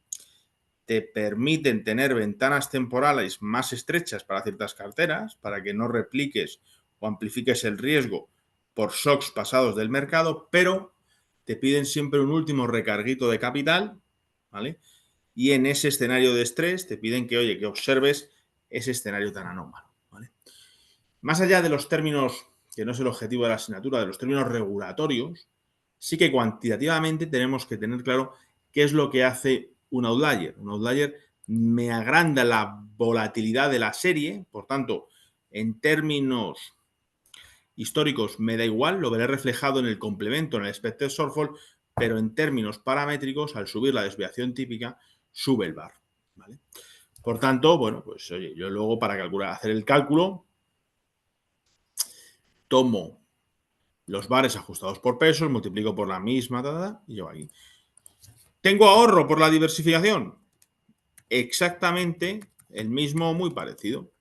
Speaker 1: Te permiten tener ventanas temporales más estrechas para ciertas carteras, para que no repliques o amplifiques el riesgo por shocks pasados del mercado, pero te piden siempre un último recarguito de capital, ¿vale? Y en ese escenario de estrés te piden que, oye, que observes ese escenario tan anómalo, ¿vale? Más allá de los términos, que no es el objetivo de la asignatura, de los términos regulatorios, sí que cuantitativamente tenemos que tener claro qué es lo que hace un outlier. Un outlier me agranda la volatilidad de la serie, por tanto, en términos históricos me da igual, lo veré reflejado en el complemento, en el expected shortfall, pero en términos paramétricos, al subir la desviación típica, sube el VAR, ¿vale? Por tanto, bueno, pues oye, yo luego para calcular, hacer el cálculo, tomo los bares ajustados por pesos, multiplico por la misma, y yo aquí. ¿Tengo ahorro por la diversificación? Exactamente el mismo, muy parecido.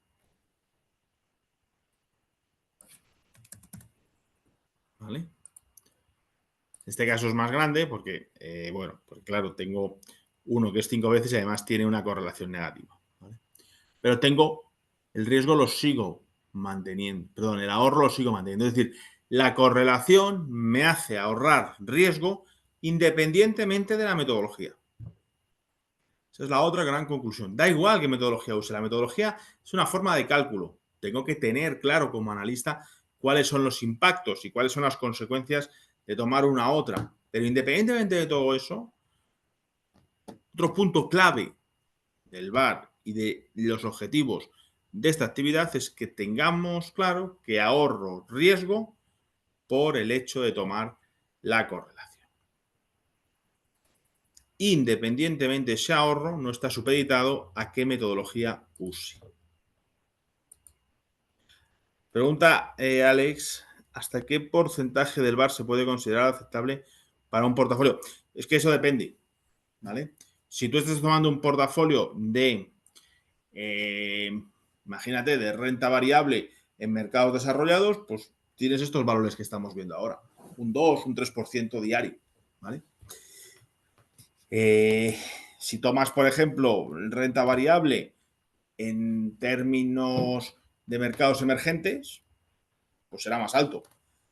Speaker 1: ¿Vale? Este caso es más grande porque, bueno, porque claro, tengo uno que es 5 veces y además tiene una correlación negativa. ¿Vale? Pero tengo el riesgo lo sigo manteniendo, perdón, el ahorro lo sigo manteniendo. Es decir, la correlación me hace ahorrar riesgo independientemente de la metodología. Esa es la otra gran conclusión. Da igual qué metodología use. La metodología es una forma de cálculo. Tengo que tener claro como analista cuáles son los impactos y cuáles son las consecuencias de tomar una u otra. Pero independientemente de todo eso, otro punto clave del VAR y de los objetivos de esta actividad es que tengamos claro que ahorro riesgo por el hecho de tomar la correlación. Independientemente ese ahorro no está supeditado a qué metodología use. Pregunta Alex, ¿hasta qué porcentaje del VAR se puede considerar aceptable para un portafolio? Es que eso depende, ¿vale? Si tú estás tomando un portafolio de, imagínate, de renta variable en mercados desarrollados, pues tienes estos valores que estamos viendo ahora. Un 2, un 3% diario, ¿vale? Si tomas, por ejemplo, renta variable en términos de mercados emergentes, pues será más alto.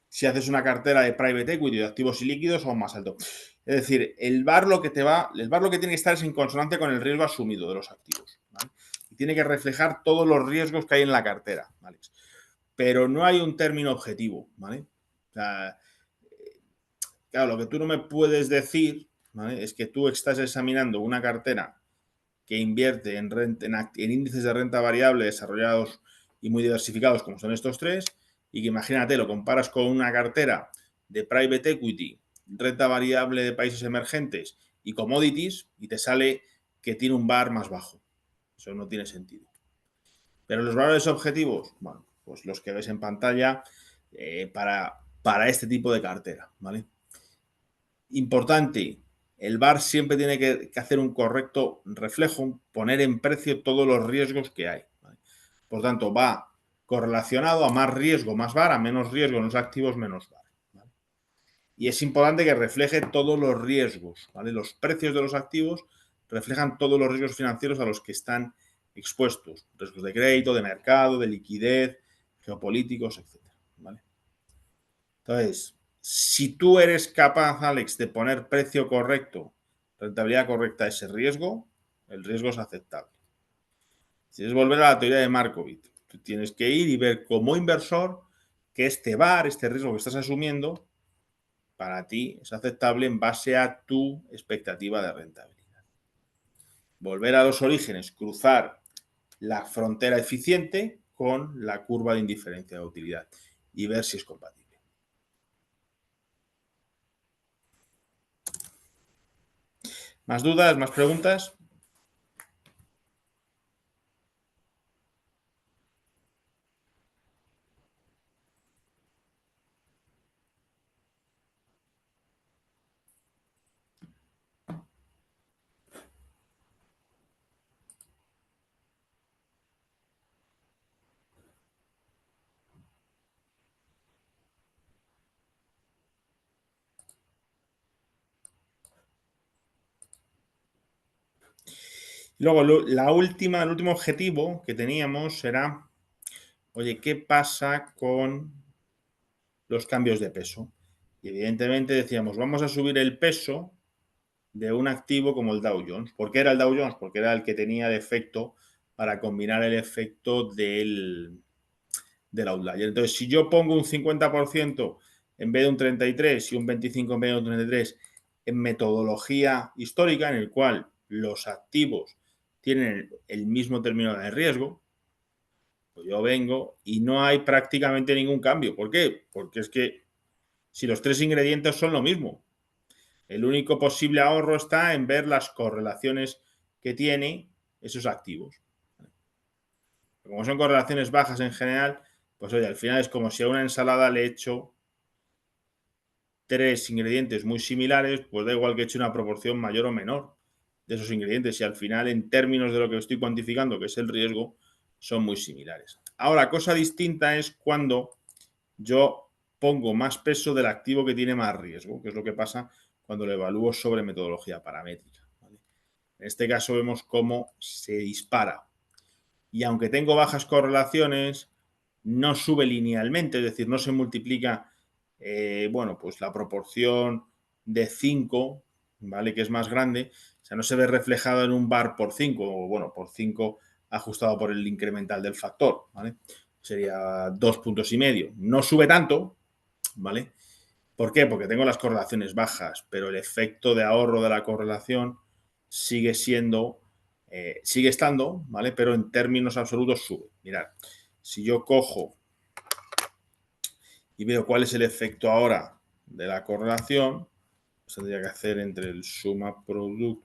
Speaker 1: Si haces una cartera de private equity, de activos y líquidos, aún más alto. Es decir, el VAR lo que tiene que estar es en consonancia con el riesgo asumido de los activos, ¿vale? Y tiene que reflejar todos los riesgos que hay en la cartera, ¿vale? Pero no hay un término objetivo, ¿vale? O sea, claro, lo que tú no me puedes decir, ¿vale?, es que tú estás examinando una cartera que invierte en índices de renta variable desarrollados y muy diversificados como son estos tres, y que imagínate, lo comparas con una cartera de private equity, renta variable de países emergentes y commodities, y te sale que tiene un VAR más bajo. Eso no tiene sentido. Pero los valores objetivos, bueno, pues los que ves en pantalla para este tipo de cartera, ¿vale? Importante, el VAR siempre tiene que hacer un correcto reflejo, poner en precio todos los riesgos que hay, ¿vale? Por tanto, va correlacionado a más riesgo, más VAR, a menos riesgo en los activos, menos VAR, ¿vale? Y es importante que refleje todos los riesgos, ¿vale? Los precios de los activos reflejan todos los riesgos financieros a los que están expuestos. Riesgos de crédito, de mercado, de liquidez, geopolíticos, etcétera, ¿vale? Entonces, si tú eres capaz, Alex, de poner precio correcto, rentabilidad correcta a ese riesgo, el riesgo es aceptable. Si es volver a la teoría de Markowitz, tú tienes que ir y ver como inversor que este VAR, este riesgo que estás asumiendo, para ti es aceptable en base a tu expectativa de rentabilidad. Volver a los orígenes, cruzar la frontera eficiente con la curva de indiferencia de utilidad y ver si es compatible. ¿Más dudas? ¿Más preguntas? Luego, el último objetivo que teníamos era, oye, ¿qué pasa con los cambios de peso? Y evidentemente decíamos, vamos a subir el peso de un activo como el Dow Jones. ¿Por qué era el Dow Jones? Porque era el que tenía de efecto para combinar el efecto del outlier. Entonces, si yo pongo un 50% en vez de un 33% y un 25% en vez de un 33% en metodología histórica, en el cual los activos tienen el mismo término de riesgo, pues yo vengo y no hay prácticamente ningún cambio. ¿Por qué? Porque es que si los tres ingredientes son lo mismo, el único posible ahorro está en ver las correlaciones que tiene esos activos. Como son correlaciones bajas en general, pues oye, al final es como si a una ensalada le echo tres ingredientes muy similares, pues da igual que eche una proporción mayor o menor de esos ingredientes y al final en términos de lo que estoy cuantificando, que es el riesgo, son muy similares. Ahora, cosa distinta es cuando yo pongo más peso del activo que tiene más riesgo, que es lo que pasa cuando lo evalúo sobre metodología paramétrica. ¿Vale? En este caso vemos cómo se dispara. Y aunque tengo bajas correlaciones, no sube linealmente, es decir, no se multiplica, bueno, pues la proporción de 5, ¿vale? Que es más grande, o sea, no se ve reflejado en un bar por 5, o bueno, por 5 ajustado por el incremental del factor, ¿vale? Sería 2,5 puntos. No sube tanto, ¿vale? ¿Por qué? Porque tengo las correlaciones bajas, pero el efecto de ahorro de la correlación sigue siendo, sigue estando, ¿vale? Pero en términos absolutos sube. Mirad, si yo cojo y veo cuál es el efecto ahora de la correlación, pues tendría que hacer entre el suma producto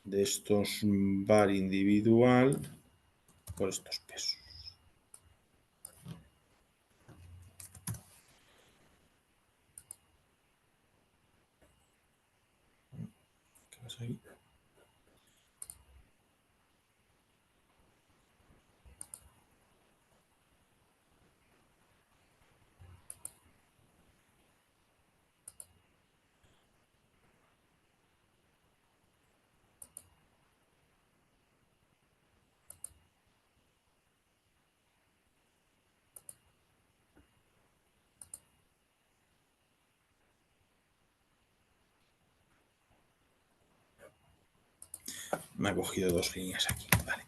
Speaker 1: de estos bar individual por estos pesos. ¿Qué pasa ahí? Me ha cogido dos líneas aquí, vale.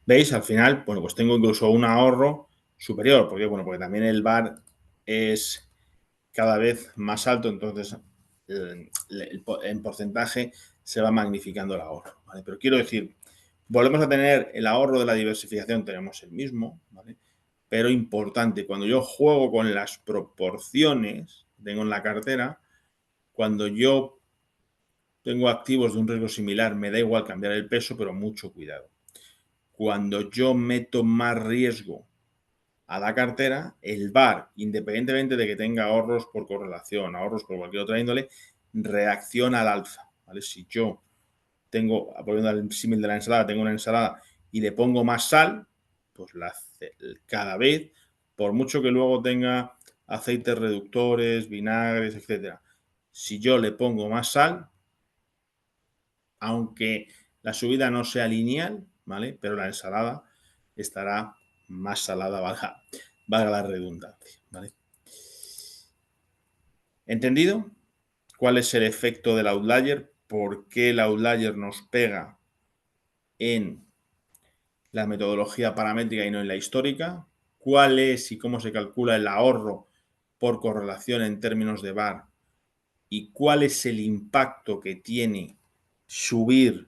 Speaker 1: ¿Veis? Al final, bueno, pues tengo incluso un ahorro superior, porque bueno, porque también el VAR es cada vez más alto, entonces en porcentaje se va magnificando el ahorro, ¿vale? Pero quiero decir, volvemos a tener el ahorro de la diversificación, tenemos el mismo, ¿vale? Pero importante, cuando yo juego con las proporciones que tengo en la cartera, cuando yo tengo activos de un riesgo similar, me da igual cambiar el peso, pero mucho cuidado. Cuando yo meto más riesgo a la cartera, el VAR, independientemente de que tenga ahorros por correlación, ahorros por cualquier otra índole, reacciona al alza. ¿Vale? Si yo tengo, volviendo al símil de la ensalada, tengo una ensalada y le pongo más sal, pues cada vez, por mucho que luego tenga aceites reductores, vinagres, etcétera, si yo le pongo más sal, aunque la subida no sea lineal, ¿vale? Pero la ensalada estará más salada, valga la redundancia, ¿vale? ¿Entendido? ¿Cuál es el efecto del outlier? ¿Por qué el outlier nos pega en la metodología paramétrica y no en la histórica? cuál es y cómo se calcula el ahorro por correlación en términos de VAR y cuál es el impacto que tiene subir,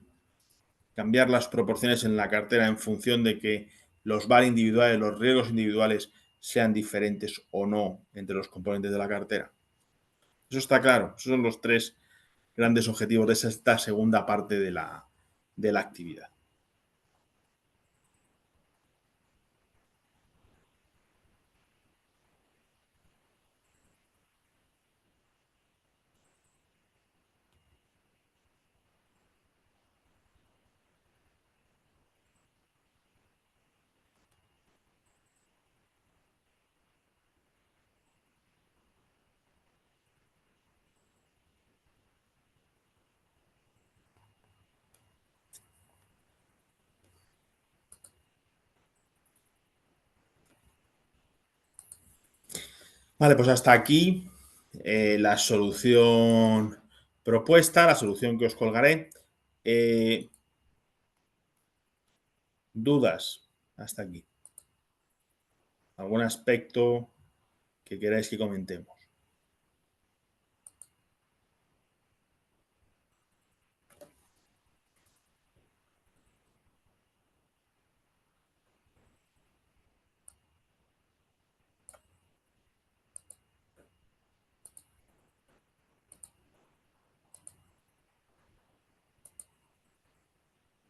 Speaker 1: cambiar las proporciones en la cartera en función de que los VAR individuales, los riesgos individuales sean diferentes o no entre los componentes de la cartera. Eso está claro. Esos son los tres grandes objetivos de esta segunda parte de la actividad. Vale, pues hasta aquí la solución propuesta, la solución que os colgaré. ¿Dudas hasta aquí? ¿Algún aspecto que queráis que comentemos?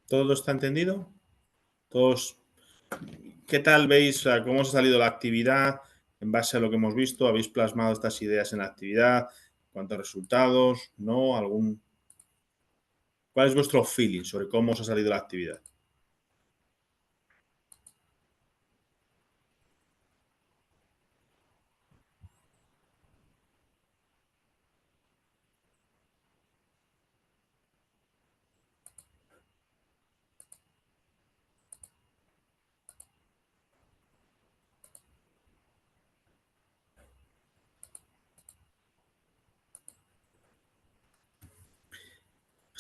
Speaker 1: ¿Todo está entendido? ¿Todos? ¿Qué tal veis? ¿Cómo os ha salido la actividad? En base a lo que hemos visto, ¿habéis plasmado estas ideas en la actividad? ¿Cuántos resultados? ¿No? ¿Cuál es vuestro feeling sobre cómo os ha salido la actividad?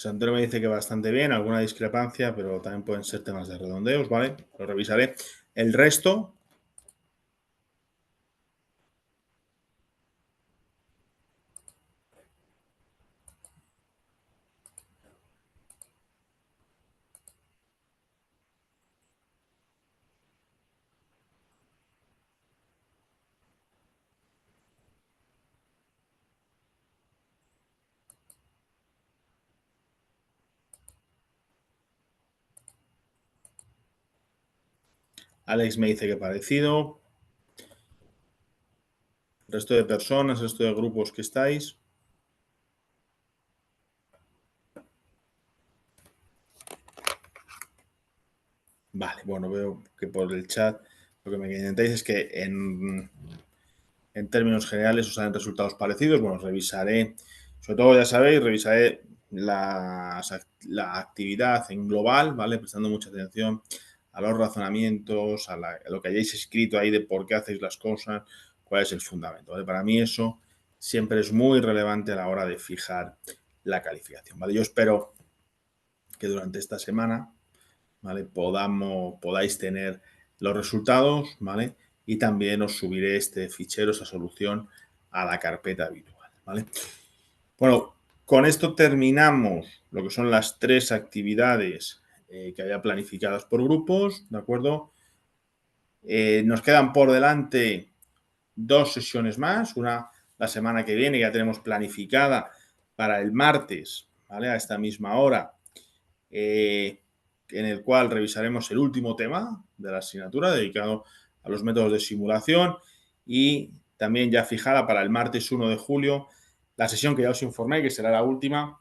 Speaker 1: Antonio me dice que bastante bien, alguna discrepancia, pero también pueden ser temas de redondeos, ¿vale? Lo revisaré. El resto, Alex me dice que parecido. El resto de personas, el resto de grupos que estáis. Vale, bueno, veo que por el chat lo que me intentáis es que en términos generales os salen resultados parecidos. Bueno, revisaré, sobre todo ya sabéis, revisaré la actividad en global, ¿vale? Prestando mucha atención a los razonamientos, a lo que hayáis escrito ahí de por qué hacéis las cosas, cuál es el fundamento, ¿vale? Para mí eso siempre es muy relevante a la hora de fijar la calificación, ¿vale? Yo espero que durante esta semana, ¿vale? Podáis tener los resultados, ¿vale? Y también os subiré este fichero, esa solución, a la carpeta habitual, ¿vale? Bueno, con esto terminamos lo que son las tres actividades que había planificadas por grupos, ¿de acuerdo? Nos quedan por delante dos sesiones más, una la semana que viene, ya tenemos planificada para el martes, ¿vale? A esta misma hora, en el cual revisaremos el último tema de la asignatura dedicado a los métodos de simulación y también ya fijada para el martes 1 de julio la sesión que ya os informé, que será la última,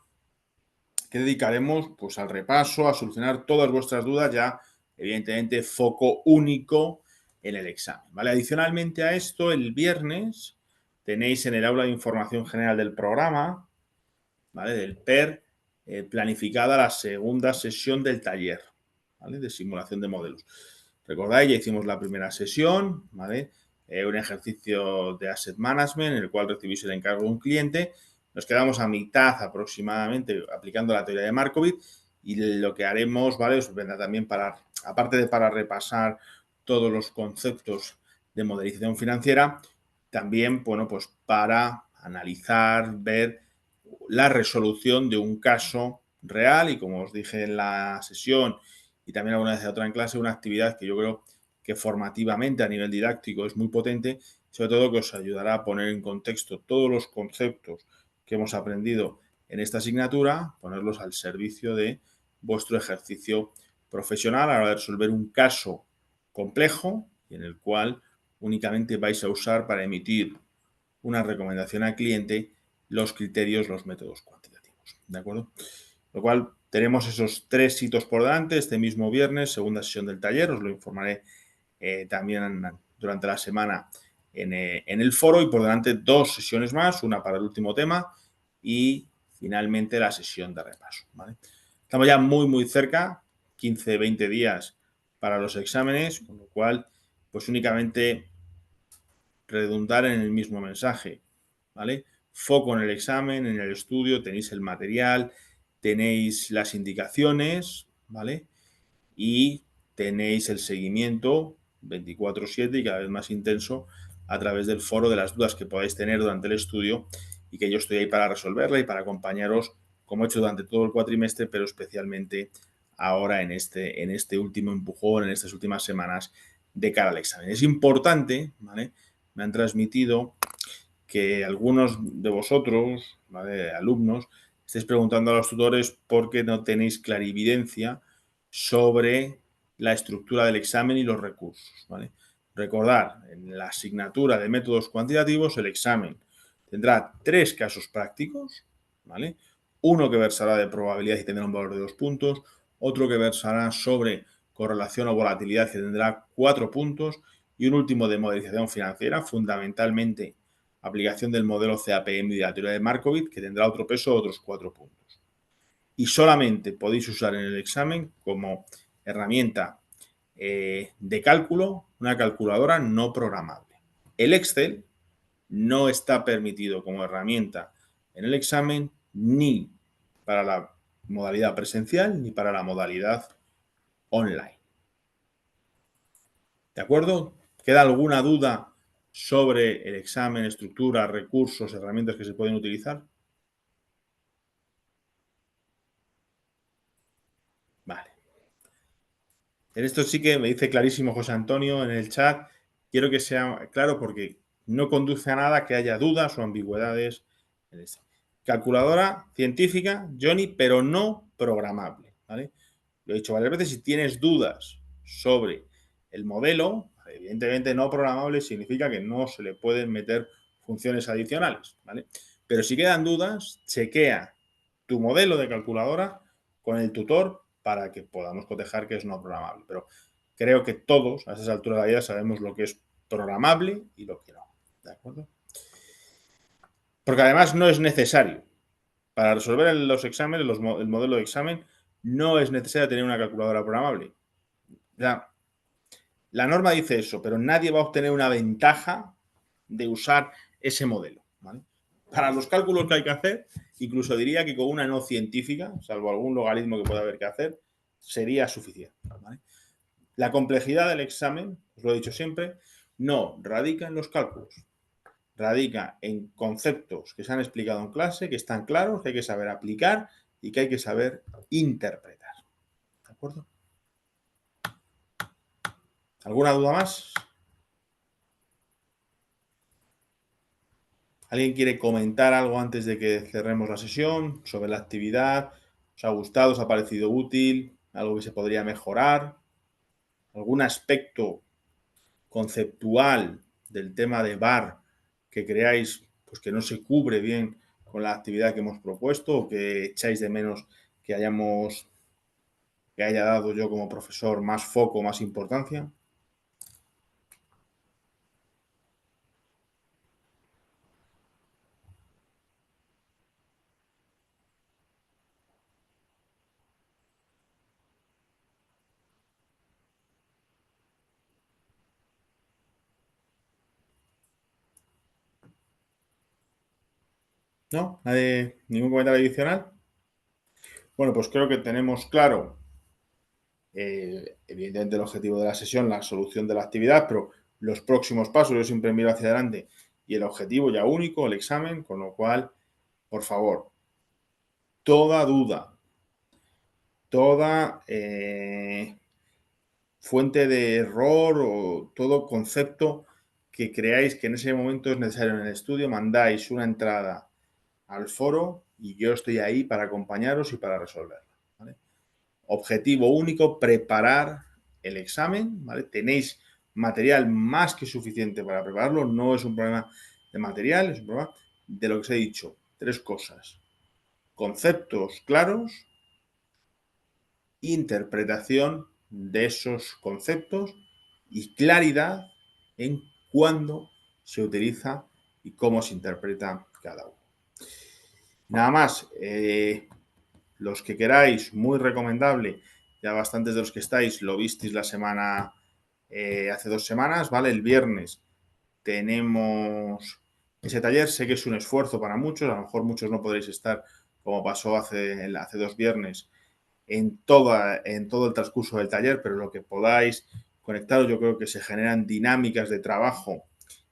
Speaker 1: que dedicaremos pues, al repaso, a solucionar todas vuestras dudas, ya evidentemente foco único en el examen. ¿Vale? Adicionalmente a esto, el viernes tenéis en el aula de información general del programa, ¿vale? Del PER, planificada la segunda sesión del taller, ¿vale? De simulación de modelos. Recordáis, ya hicimos la primera sesión, ¿vale? Un ejercicio de asset management en el cual recibís el encargo de un cliente. Nos quedamos a mitad aproximadamente aplicando la teoría de Markowitz y lo que haremos, ¿vale? Os vendrá también para, aparte de para repasar todos los conceptos de modelización financiera, también, bueno, pues para analizar, ver la resolución de un caso real y, como os dije en la sesión y también alguna vez otra en clase, una actividad que yo creo que formativamente a nivel didáctico es muy potente, sobre todo que os ayudará a poner en contexto todos los conceptos que hemos aprendido en esta asignatura, ponerlos al servicio de vuestro ejercicio profesional a la hora de resolver un caso complejo y en el cual únicamente vais a usar para emitir una recomendación al cliente los criterios, los métodos cuantitativos. ¿De acuerdo? Lo cual tenemos esos 3 hitos por delante. Este mismo viernes, segunda sesión del taller, os lo informaré también durante la semana en el foro, y por delante 2 sesiones más, una para el último tema y finalmente la sesión de repaso. ¿Vale? Estamos ya muy cerca, 15-20 días para los exámenes, con lo cual pues únicamente redundar en el mismo mensaje, ¿vale? Foco en el examen, en el estudio, tenéis el material, tenéis las indicaciones, ¿vale? Y tenéis el seguimiento 24/7 y cada vez más intenso a través del foro de las dudas que podáis tener durante el estudio y que yo estoy ahí para resolverla y para acompañaros, como he hecho durante todo el cuatrimestre, pero especialmente ahora en este último empujón, en estas últimas semanas de cara al examen. Es importante, ¿vale? Me han transmitido que algunos de vosotros, ¿vale?, alumnos, estáis preguntando a los tutores por qué no tenéis clarividencia sobre la estructura del examen y los recursos, ¿vale? Recordad, en la asignatura de métodos cuantitativos, el examen tendrá 3 casos prácticos, ¿vale? Uno que versará de probabilidad y tendrá un valor de 2 puntos, otro que versará sobre correlación o volatilidad que tendrá 4 puntos, y un último de modelización financiera, fundamentalmente aplicación del modelo CAPM y de la teoría de Markowitz, que tendrá otro peso, otros 4 puntos. Y solamente podéis usar en el examen como herramienta de cálculo una calculadora no programable. El Excel no está permitido como herramienta en el examen ni para la modalidad presencial ni para la modalidad online. ¿De acuerdo? ¿Queda alguna duda sobre el examen, estructura, recursos, herramientas que se pueden utilizar? Vale. En esto sí que me dice clarísimo José Antonio en el chat. Quiero que sea claro porque no conduce a nada que haya dudas o ambigüedades. Calculadora científica, Johnny, pero no programable. ¿Vale? Lo he dicho varias veces, si tienes dudas sobre el modelo, evidentemente no programable significa que no se le pueden meter funciones adicionales, ¿vale? Pero si quedan dudas, chequea tu modelo de calculadora con el tutor para que podamos cotejar que es no programable. Pero creo que todos a esas alturas de la vida sabemos lo que es programable y lo que no. ¿De acuerdo? Porque además no es necesario. Para resolver los exámenes, el modelo de examen, no es necesario tener una calculadora programable. Ya, la norma dice eso, pero nadie va a obtener una ventaja de usar ese modelo, ¿vale? Para los cálculos que hay que hacer, incluso diría que con una no científica, salvo algún logaritmo que pueda haber que hacer, sería suficiente, ¿vale? La complejidad del examen, os lo he dicho siempre, no radica en los cálculos, radica en conceptos que se han explicado en clase, que están claros, que hay que saber aplicar y que hay que saber interpretar. ¿De acuerdo? ¿Alguna duda más? ¿Alguien quiere comentar algo antes de que cerremos la sesión sobre la actividad? ¿Os ha gustado? ¿Os ha parecido útil? ¿Algo que se podría mejorar? ¿Algún aspecto conceptual del tema de VAR que creáis pues, que no se cubre bien con la actividad que hemos propuesto o que echáis de menos que haya dado yo como profesor más foco, más importancia? ¿No? ¿Ningún comentario adicional? Bueno, pues creo que tenemos claro evidentemente el objetivo de la sesión, la solución de la actividad, pero los próximos pasos. Yo siempre miro hacia adelante y el objetivo ya único, el examen, con lo cual, por favor, toda duda, toda fuente de error o todo concepto que creáis que en ese momento es necesario en el estudio, mandáis una entrada al foro y yo estoy ahí para acompañaros y para resolverlo, ¿vale? Objetivo único, preparar el examen, ¿vale? Tenéis material más que suficiente para prepararlo, no es un problema de material, es un problema de lo que os he dicho. 3 cosas: conceptos claros, interpretación de esos conceptos y claridad en cuándo se utiliza y cómo se interpreta cada uno. Nada más, los que queráis, muy recomendable, ya bastantes de los que estáis lo visteis la semana, hace 2 semanas, ¿vale? El viernes tenemos ese taller, sé que es un esfuerzo para muchos, a lo mejor muchos no podréis estar, como pasó hace 2 viernes, en todo el transcurso del taller, pero lo que podáis conectaros, yo creo que se generan dinámicas de trabajo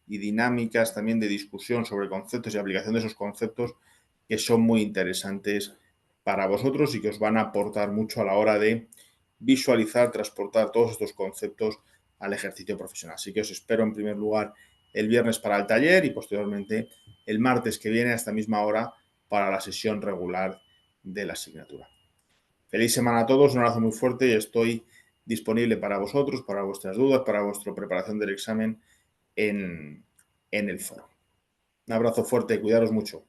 Speaker 1: y dinámicas también de discusión sobre conceptos y aplicación de esos conceptos que son muy interesantes para vosotros y que os van a aportar mucho a la hora de visualizar, transportar todos estos conceptos al ejercicio profesional. Así que os espero en primer lugar el viernes para el taller y posteriormente el martes que viene a esta misma hora para la sesión regular de la asignatura. Feliz semana a todos, un abrazo muy fuerte y estoy disponible para vosotros, para vuestras dudas, para vuestra preparación del examen en el foro. Un abrazo fuerte, cuidaros mucho.